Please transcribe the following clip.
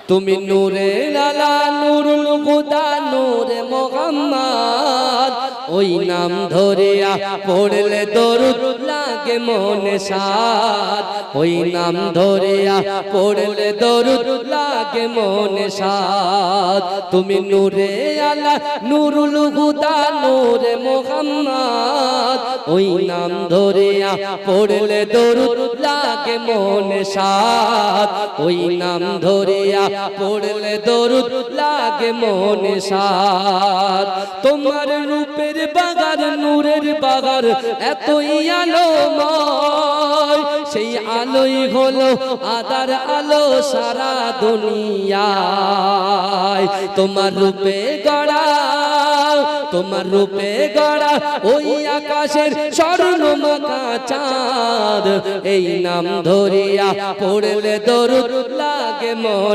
তুমি নূরে লালা নূরুল হুদা নূরে মোহাম্মদ ওই নাম ধরিয়া পড়লে দরুদ লাগে মনে সাদ ওই নাম ধরিয়া পড়লে দরুদ লাগে মনে সাদ তুমি নূরে আলা নূরুল হুদা নূরে মোহাম্মদ ওই নাম ধরিয়া পড়লে দরুদ লাগে মনে সাদ ওই নাম ধরিয়া পড়লে দরুদ লাগে মনে সাদ তোমার রূপের বাগার নূরের বাগার এতই আলোময় সেই আলোই হলো আদার আলো সারা দুনিয়ায় তোমার রূপে গড়া তোমার রূপে গড়া ওই আকাশের স্বর্ণমাখা চাঁদ এই নাম ধরিয়া পড়লে দরুদ লাগে মন